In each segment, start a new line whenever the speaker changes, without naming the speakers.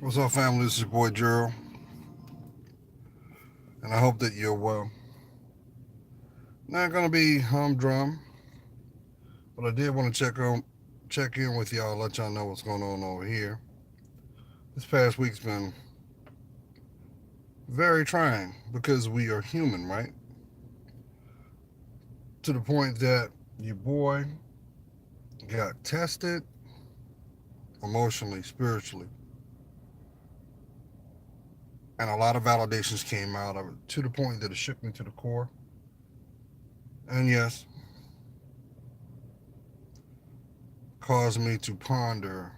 What's up, family? This is your boy Gerald, and I hope that you're well. Not gonna be humdrum, but I did want to check in with y'all, let y'all know what's going on over here. This past week's been very trying because we are human, right? To the point that your boy got tested emotionally, spiritually, and a lot of validations came out of it to the point that it shook me to the core. And yes, caused me to ponder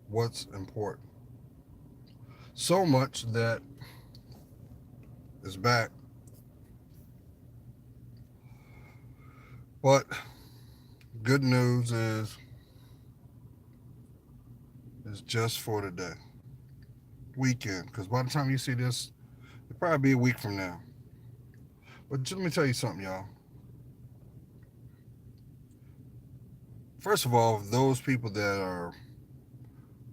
what's important. So much that it's back. But good news is it's just for today, weekend. Because by the time you see this, it'll probably be a week from now. But just let me tell you something, y'all. First of all, those people that are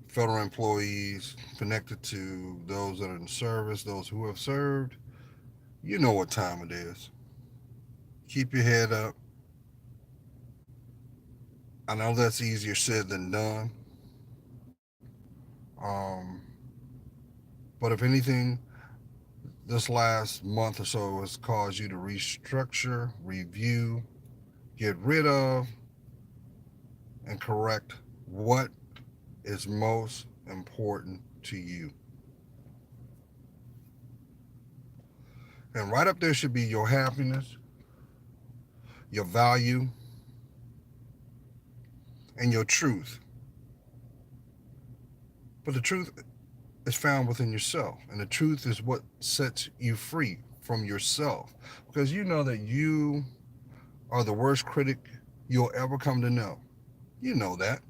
federal employees connected to those that are in service, those who have served, you know what time it is. Keep your head up. I know that's easier said than done. Um, but if anything, this last month or so has caused you to restructure, review, get rid of, and correct what is most important to you. And right up there should be your happiness, your value, and your truth. But the truth is found within yourself. And the truth is what sets you free from yourself. Because you know that you are the worst critic you'll ever come to know. You know that.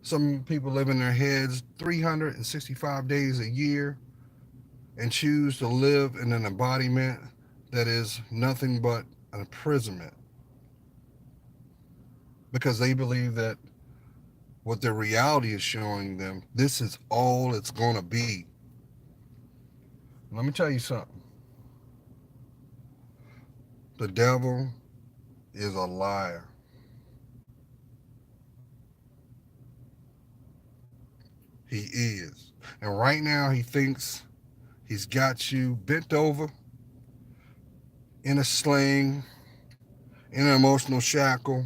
Some people live in their heads 365 days a year and choose to live in an embodiment that is nothing but an imprisonment because they believe that what their reality is showing them, this is all it's going to be. Let me tell you something. The devil is a liar. He is. And right now he thinks he's got you bent over in a sling, in an emotional shackle,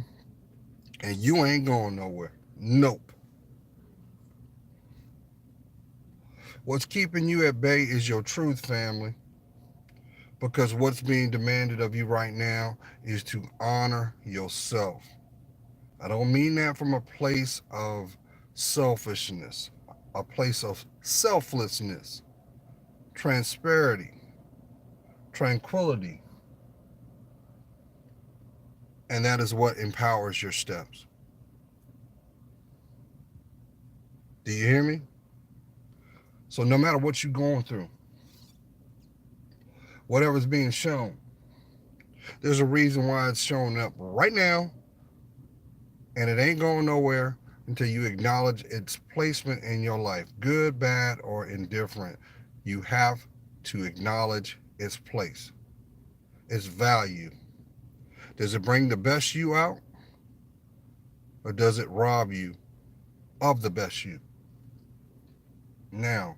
and you ain't going nowhere. Nope. What's keeping you at bay is your truth, family. Because what's being demanded of you right now is to honor yourself. I don't mean that from a place of selfishness, a place of selflessness, transparency, tranquility, and that is what empowers your steps. Do you hear me? So no matter what you're going through, whatever's being shown, there's a reason why it's showing up right now, and it ain't going nowhere until you acknowledge its placement in your life, good, bad, or indifferent. You have to acknowledge its place, its value. Does it bring the best you out, or does it rob you of the best you? Now,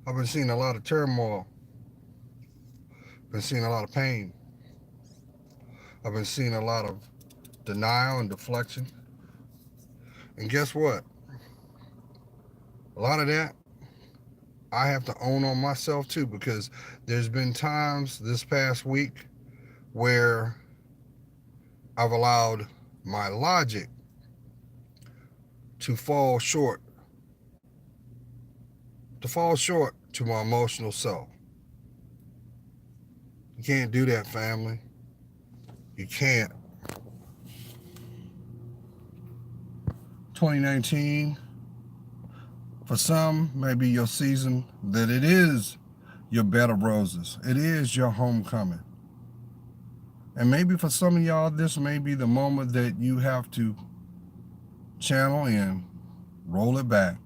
I've been seeing a lot of turmoil, been seeing a lot of pain, I've been seeing a lot of denial and deflection. And guess what? A lot of that I have to own on myself too, because there's been times this past week where I've allowed my logic to fall short, to my emotional self. You can't do that, family. You can't. 2019, for some, maybe your season that it is your bed of roses. It is your homecoming. And maybe for some of y'all, this may be the moment that you have to channel in, roll it back,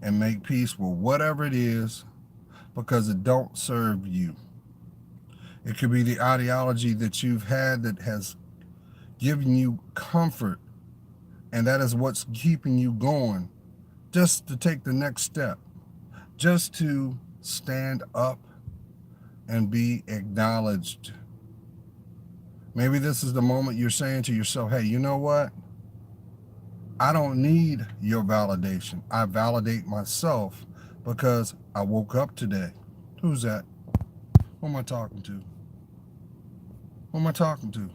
and make peace with whatever it is, because it don't serve you. It could be the ideology that you've had that has given you comfort, and that is what's keeping you going, just to take the next step, just to stand up and be acknowledged. Maybe this is the moment you're saying to yourself, hey, you know what? I don't need your validation. I validate myself because I woke up today. Who's that? Who am I talking to? Who am I talking to?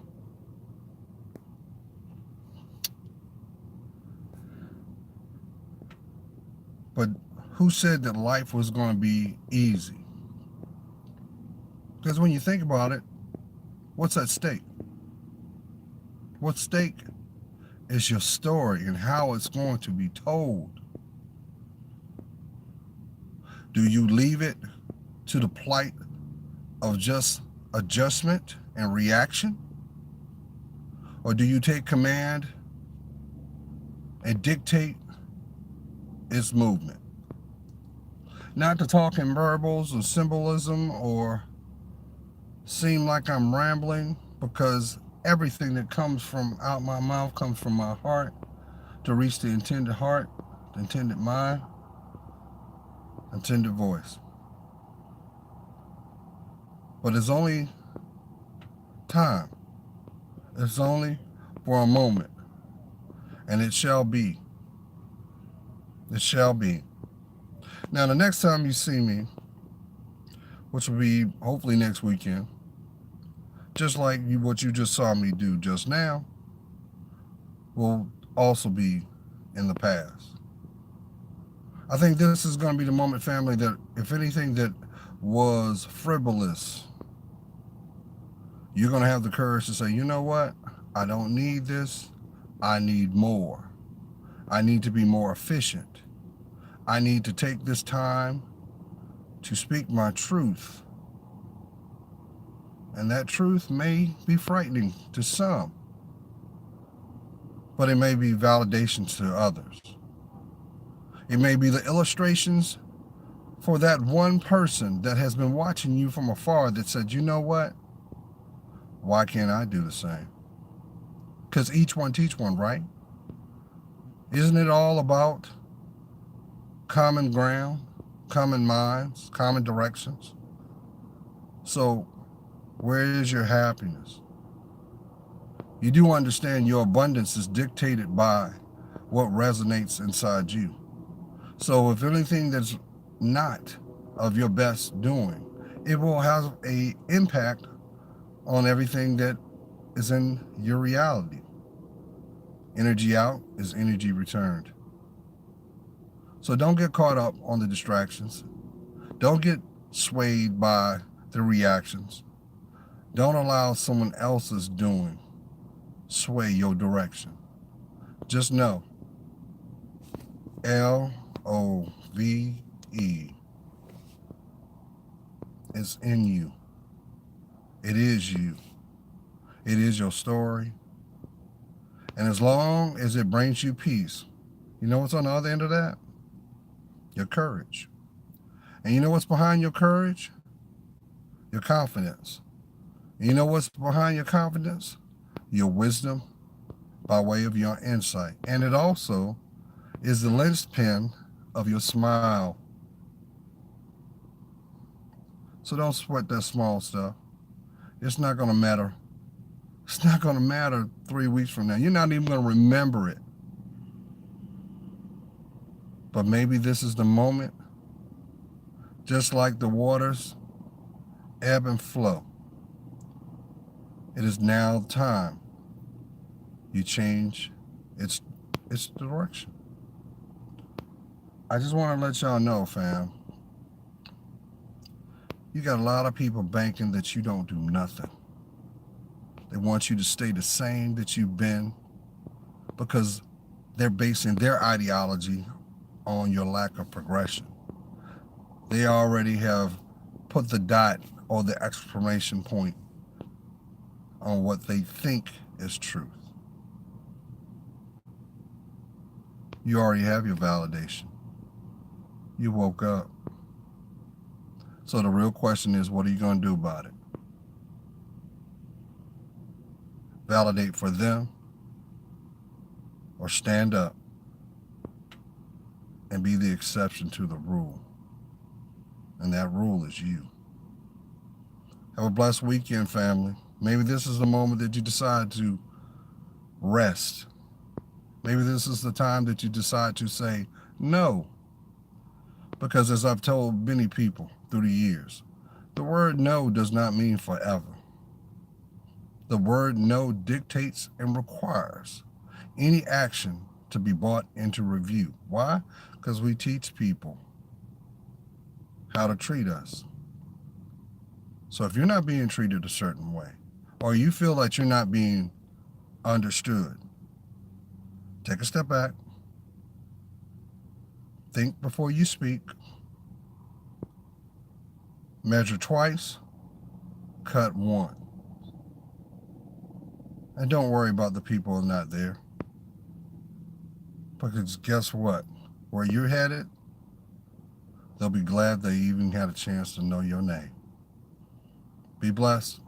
But who said that life was going to be easy? Because when you think about it, what's at stake? What's at stake is your story and how it's going to be told. Do you leave it to the plight of just adjustment and reaction? Or do you take command and dictate its movement? Not to talk in verbals or symbolism or seem like I'm rambling, because everything that comes from out my mouth comes from my heart to reach the intended heart, the intended mind, intended voice. But it's only time. It's only for a moment. And it shall be. It shall be. Now, the next time you see me, which will be hopefully next weekend, just like what you just saw me do just now, will also be in the past. I think this is going to be the moment, family, that if anything that was frivolous, you're going to have the courage to say, you know what? I don't need this. I need more. I need to be more efficient. I need to take this time to speak my truth. And that truth may be frightening to some, but it may be validation to others. It may be the illustrations for that one person that has been watching you from afar that said, you know what? Why can't I do the same? Because each one teach one, right? Isn't it all about common ground, common minds, common directions? So where is your happiness? You do understand your abundance is dictated by what resonates inside you. So if anything that's not of your best doing, it will have an impact on everything that is in your reality. Energy out is energy returned. So don't get caught up on the distractions. Don't get swayed by the reactions. Don't allow someone else's doing sway your direction. Just know, LOVE is in you. It is you. It is your story. And as long as it brings you peace, you know what's on the other end of that? Your courage. And you know what's behind your courage? Your confidence. And you know what's behind your confidence? Your wisdom by way of your insight. And it also is the linchpin of your smile. So don't sweat that small stuff. It's not going to matter. It's not going to matter 3 weeks from now. You're not even going to remember it. But maybe this is the moment, just like the waters ebb and flow. It is now time you change its direction. I just want to let y'all know, fam, you got a lot of people banking that you don't do nothing. They want you to stay the same that you've been because they're basing their ideology on your lack of progression. They already have put the dot or the exclamation point on what they think is truth. You already have your validation. You woke up. So the real question is, what are you going to do about it? Validate for them, or stand up and be the exception to the rule? And that rule is you. Have a blessed weekend, family. Maybe this is the moment that you decide to rest. Maybe this is the time that you decide to say no. Because as I've told many people through the years, the word no does not mean forever. The word no dictates and requires any action to be brought into review. Why? Because we teach people how to treat us. So if you're not being treated a certain way, or you feel like you're not being understood, take a step back, think before you speak, measure twice, cut one. And don't worry about the people not there. Because guess what? Where you're headed, they'll be glad they even had a chance to know your name. Be blessed.